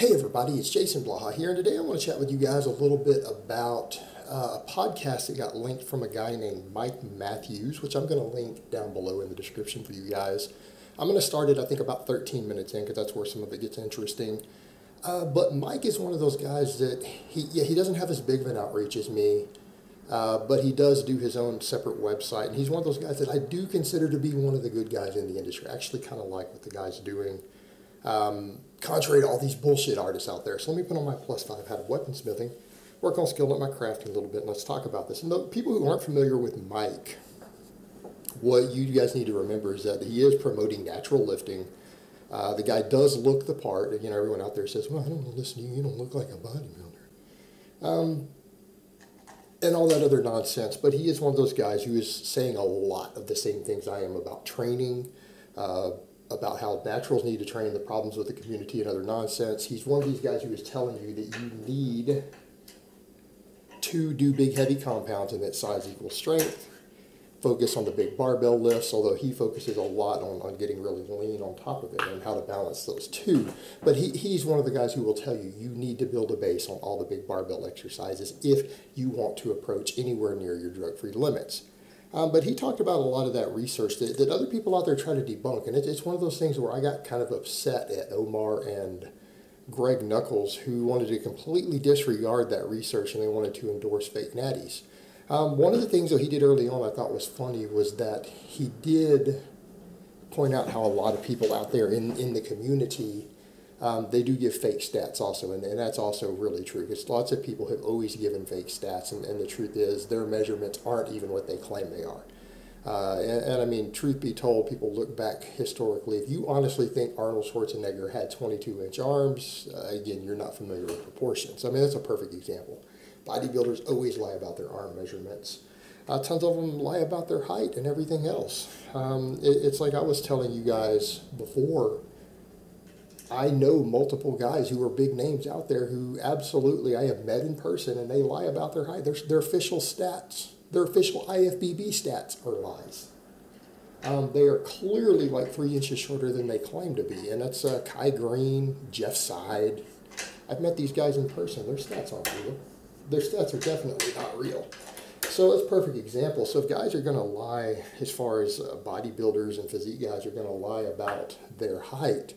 Hey everybody, it's Jason Blaha here, and today I want to chat with you guys a little bit about a podcast that got linked from a guy named Mike Matthews, which I'm going to link down below in the description for you guys. I'm going to start it, I think, about 13 minutes in, because that's where some of it gets interesting. But Mike is one of those guys that, he doesn't have as big of an outreach as me, but he does do his own separate website, and he's one of those guys that I do consider to be one of the good guys in the industry. I actually kind of like what the guy's doing. Contrary to all these bullshit artists out there. So let me put on my +5 hat of weaponsmithing, work on skilling up my crafting a little bit, and let's talk about this. And the people who aren't familiar with Mike, what you guys need to remember is that he is promoting natural lifting. The guy does look the part. You know, everyone out there says, well, I don't want to listen to you, you don't look like a bodybuilder. And all that other nonsense. But he is one of those guys who is saying a lot of the same things I am about training, about how naturals need to train, the problems with the community and other nonsense. He's one of these guys who is telling you that you need to do big heavy compounds and that size equals strength. Focus on the big barbell lifts, although he focuses a lot on getting really lean on top of it and how to balance those two. But he's one of the guys who will tell you you need to build a base on all the big barbell exercises if you want to approach anywhere near your drug-free limits. But he talked about a lot of that research that other people out there try to debunk. And it's one of those things where I got kind of upset at Omar and Greg Nuckols, who wanted to completely disregard that research and they wanted to endorse fake natties. One of the things that he did early on I thought was funny was that he did point out how a lot of people out there in the community, they do give fake stats also, and that's also really true, because lots of people have always given fake stats, and the truth is their measurements aren't even what they claim they are. And I mean, truth be told, people look back historically. If you honestly think Arnold Schwarzenegger had 22-inch arms, again, you're not familiar with proportions. I mean, that's a perfect example. Bodybuilders always lie about their arm measurements. Tons of them lie about their height and everything else. It's like I was telling you guys before, I know multiple guys who are big names out there who absolutely I have met in person, and they lie about their height. Their official stats, their official IFBB stats are lies. They are clearly like 3 inches shorter than they claim to be, and that's Kai Green, Jeff Side. I've met these guys in person. Their stats aren't real. Their stats are definitely not real. So that's a perfect example. So if guys are going to lie, as far as bodybuilders and physique guys are going to lie about their height,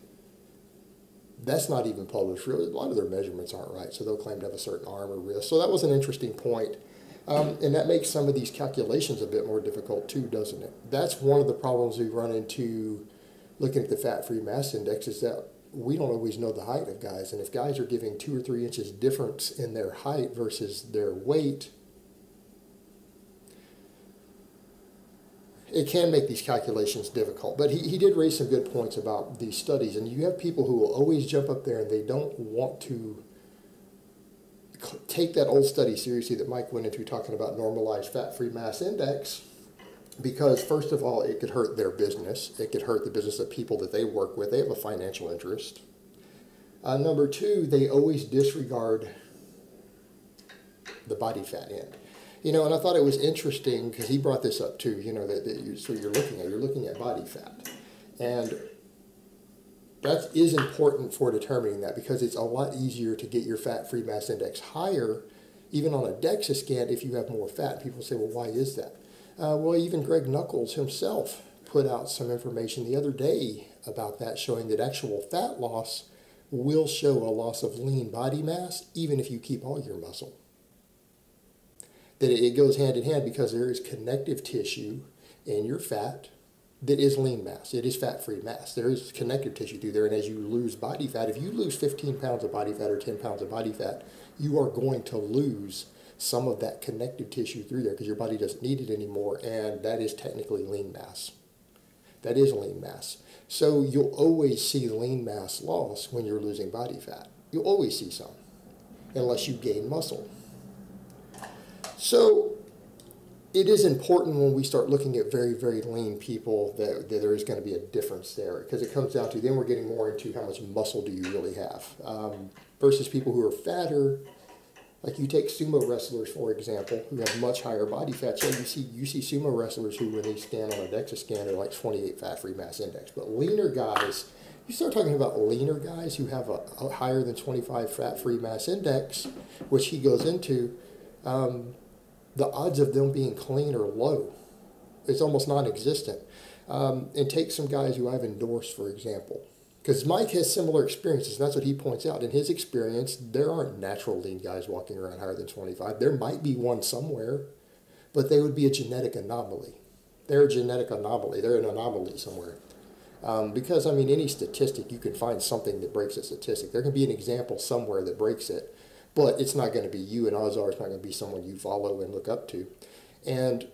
that's not even published. Really, a lot of their measurements aren't right, so they'll claim to have a certain arm or wrist. So that was an interesting point, and that makes some of these calculations a bit more difficult too, doesn't it? That's one of the problems we run into looking at the fat-free mass index, is that we don't always know the height of guys, and if guys are giving 2 or 3 inches difference in their height versus their weight, it can make these calculations difficult. But he did raise some good points about these studies, and you have people who will always jump up there and they don't want to take that old study seriously that Mike went into talking about normalized fat-free mass index, because first of all, it could hurt their business. It could hurt the business of people that they work with. They have a financial interest. Number two, they always disregard the body fat end. You know, and I thought it was interesting because he brought this up too, you know, so you're looking at body fat. And that is important for determining that, because it's a lot easier to get your fat-free mass index higher, even on a DEXA scan, if you have more fat. People say, well, why is that? Well, even Greg Nuckols himself put out some information the other day about that, showing that actual fat loss will show a loss of lean body mass, even if you keep all your muscle. That it goes hand in hand, because there is connective tissue in your fat that is lean mass. It is fat-free mass. There is connective tissue through there, and as you lose body fat, if you lose 15 pounds of body fat or 10 pounds of body fat, you are going to lose some of that connective tissue through there, because your body doesn't need it anymore, and that is technically lean mass. That is lean mass. So you'll always see lean mass loss when you're losing body fat. You'll always see some, unless you gain muscle. So it is important when we start looking at very, very lean people that there is going to be a difference there, because it comes down to, then we're getting more into how much muscle do you really have, versus people who are fatter. Like you take sumo wrestlers, for example, who have much higher body fat. So you see sumo wrestlers who, when they stand on a DEXA scan, are like 28 fat-free mass index. But leaner guys You start talking about leaner guys who have a higher than 25 fat-free mass index, which he goes into, the odds of them being clean are low. It's almost non-existent. And take some guys who I've endorsed, for example. Because Mike has similar experiences, and that's what he points out. In his experience, there aren't natural lean guys walking around higher than 25. There might be one somewhere, but they would be a genetic anomaly. They're a genetic anomaly. They're an anomaly somewhere. Because, I mean, any statistic, you can find something that breaks a statistic. There can be an example somewhere that breaks it, but it's not going to be you, and odds are it's not going to be someone you follow and look up to. And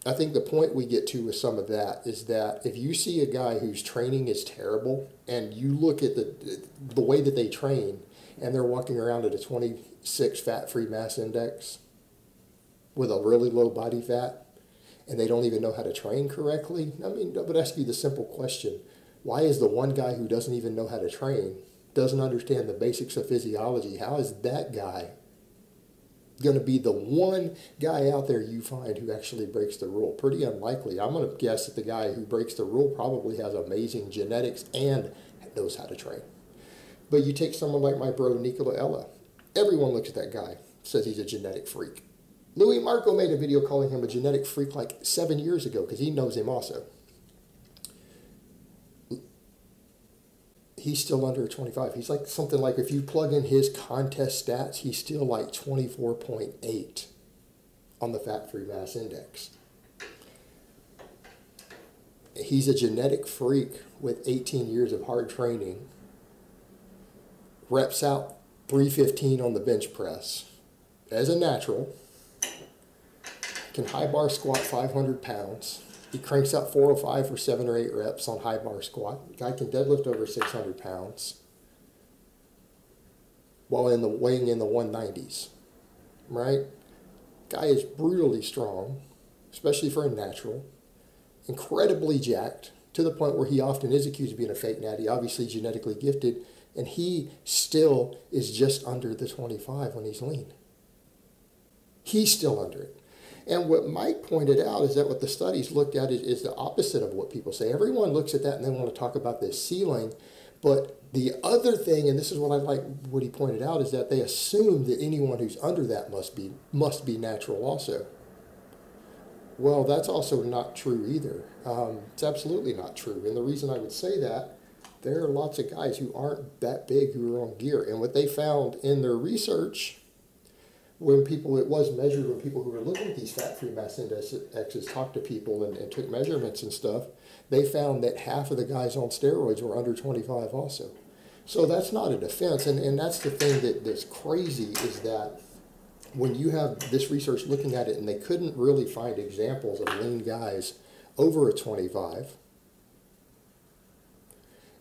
I think the point we get to with some of that is that if you see a guy whose training is terrible and you look at the way that they train and they're walking around at a 26 fat-free mass index with a really low body fat and they don't even know how to train correctly, I mean, I would ask you the simple question, why is the one guy who doesn't even know how to train, doesn't understand the basics of physiology, how is that guy going to be the one guy out there you find who actually breaks the rule? Pretty unlikely. I'm going to guess that the guy who breaks the rule probably has amazing genetics and knows how to train. But you take someone like my bro Nicola Ella. Everyone looks at that guy, says he's a genetic freak. Louis Marco made a video calling him a genetic freak like 7 years ago because he knows him also. He's still under 25. He's like something like, if you plug in his contest stats, he's still like 24.8 on the fat-free mass index. He's a genetic freak with 18 years of hard training. Reps out 315 on the bench press. As a natural, can high bar squat 500 pounds. He cranks out 405 for 7 or 8 reps on high bar squat. Guy can deadlift over 600 pounds while weighing in the 190s, right? Guy is brutally strong, especially for a natural, incredibly jacked, to the point where he often is accused of being a fake natty, obviously genetically gifted, and he still is just under the 25 when he's lean. He's still under it. And what Mike pointed out is that what the studies looked at is the opposite of what people say. Everyone looks at that and they want to talk about this ceiling. But the other thing, and this is what I like what he pointed out, is that they assume that anyone who's under that must be natural also. Well, that's also not true either. It's absolutely not true. And the reason I would say that, there are lots of guys who aren't that big who are on gear. And what they found in their research, when people, it was measured when people who were looking at these fat-free mass indexes talked to people and took measurements and stuff, they found that half of the guys on steroids were under 25 also. So that's not a defense, and that's the thing that's crazy, is that when you have this research looking at it and they couldn't really find examples of lean guys over a 25,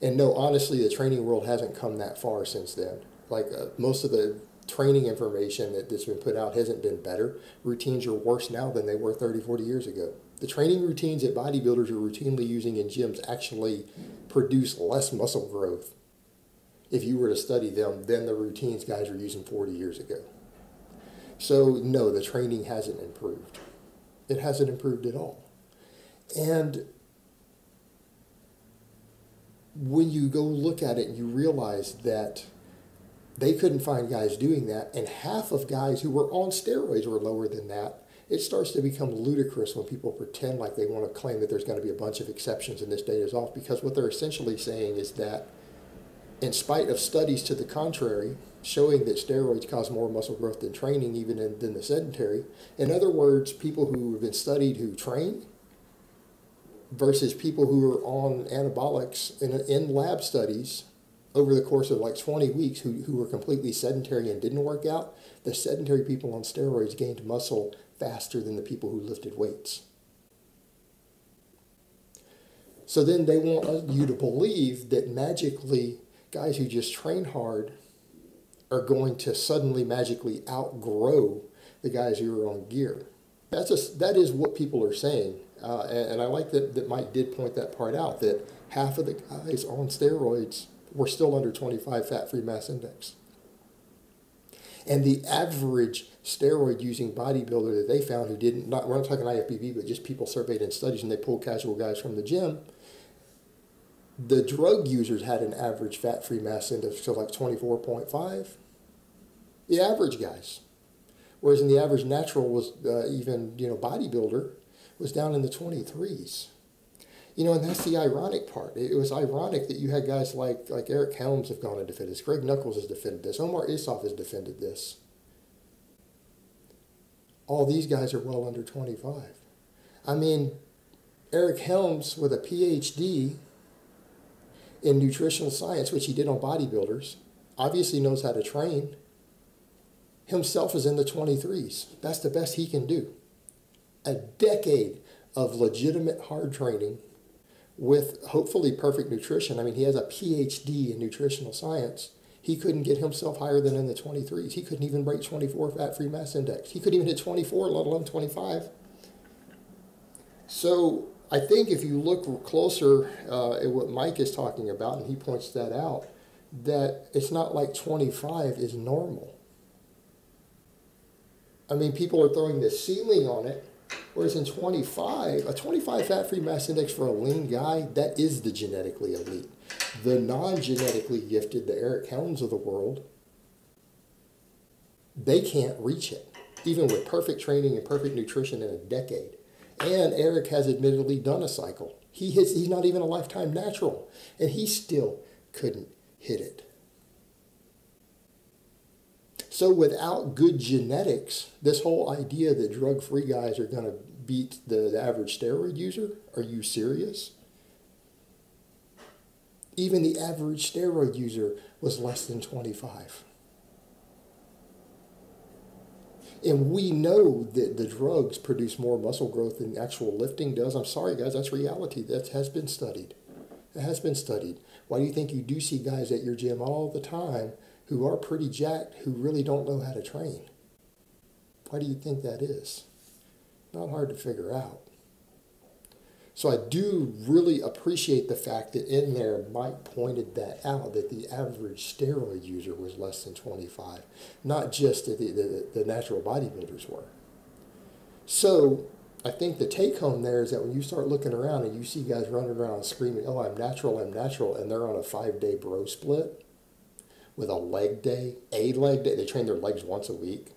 and no, honestly, the training world hasn't come that far since then. Like most of the training information that's been put out hasn't been better. Routines are worse now than they were 30, 40 years ago. The training routines that bodybuilders are routinely using in gyms actually produce less muscle growth, if you were to study them, than the routines guys were using 40 years ago. So no, the training hasn't improved. It hasn't improved at all. And when you go look at it and you realize that they couldn't find guys doing that, and half of guys who were on steroids were lower than that, it starts to become ludicrous when people pretend like they want to claim that there's going to be a bunch of exceptions and this data is off, because what they're essentially saying is that, in spite of studies to the contrary, showing that steroids cause more muscle growth than training, even than the sedentary, in other words, people who have been studied who train versus people who are on anabolics in lab studies over the course of like 20 weeks who were completely sedentary and didn't work out, the sedentary people on steroids gained muscle faster than the people who lifted weights. So then they want you to believe that magically guys who just train hard are going to suddenly magically outgrow the guys who are on gear. That is what people are saying. And I like that Mike did point that part out, that half of the guys on steroids were still under 25 fat-free mass index. And the average steroid-using bodybuilder that they found who didn't, we're not talking IFBB, but just people surveyed in studies, and they pulled casual guys from the gym, The drug users had an average fat-free mass index of like 24.5. The average guys. Whereas in the average natural was even, bodybuilder was down in the 23s. And that's the ironic part. It was ironic that you had guys like Eric Helms have gone and defended this. Greg Knuckles has defended this. Omar Isuf has defended this. All these guys are well under 25. I mean, Eric Helms with a PhD in nutritional science, which he did on bodybuilders, obviously knows how to train. Himself is in the 23s. That's the best he can do. A decade of legitimate hard training with hopefully perfect nutrition. I mean, he has a PhD in nutritional science. He couldn't get himself higher than in the 23s. He couldn't even break 24 fat-free mass index. He couldn't even hit 24, let alone 25. So I think if you look closer at what Mike is talking about, and he points that out, that it's not like 25 is normal. I mean, people are throwing the ceiling on it, whereas in 25, a 25 fat-free mass index for a lean guy, that is the genetically elite. The non-genetically gifted, the Eric Helms of the world, they can't reach it, even with perfect training and perfect nutrition in a decade. And Eric has admittedly done a cycle. He's not even a lifetime natural, and he still couldn't hit it. So without good genetics, this whole idea that drug-free guys are going to beat the average steroid user, are you serious? Even the average steroid user was less than 25. And we know that the drugs produce more muscle growth than actual lifting does. I'm sorry, guys, that's reality. That has been studied. It has been studied. Why do you think you do see guys at your gym all the time who are pretty jacked, who really don't know how to train? Why do you think that is? Not hard to figure out. So I do really appreciate the fact that in there Mike pointed that out, that the average steroid user was less than 25, not just that the natural bodybuilders were. So I think the take home there is that when you start looking around and you see guys running around screaming, oh, I'm natural, and they're on a 5-day bro split with a leg day, they train their legs once a week.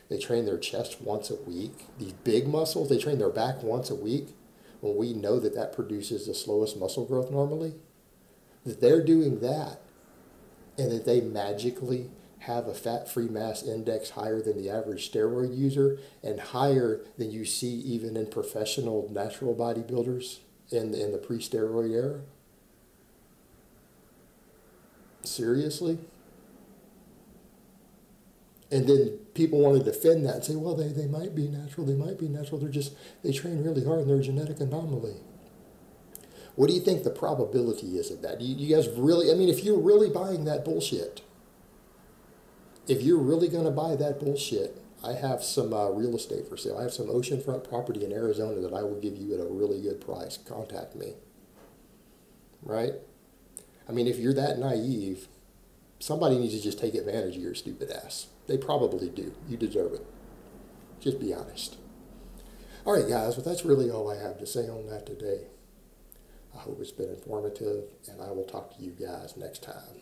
They train their chest once a week. These big muscles, they train their back once a week. When we know that that produces the slowest muscle growth normally, that they're doing that and that they magically have a fat-free mass index higher than the average steroid user and higher than you see even in professional natural bodybuilders in the pre-steroid era? Seriously? And then people want to defend that and say, well, they might be natural, they train really hard and they're a genetic anomaly. What do you think the probability is of that? You guys really, I mean, if you're really buying that bullshit, if you're really going to buy that bullshit, I have some real estate for sale. I have some oceanfront property in Arizona that I will give you at a really good price. Contact me. Right? I mean, if you're that naive, somebody needs to just take advantage of your stupid ass. They probably do. You deserve it. Just be honest. All right, guys. Well, that's really all I have to say on that today. I hope it's been informative, and I will talk to you guys next time.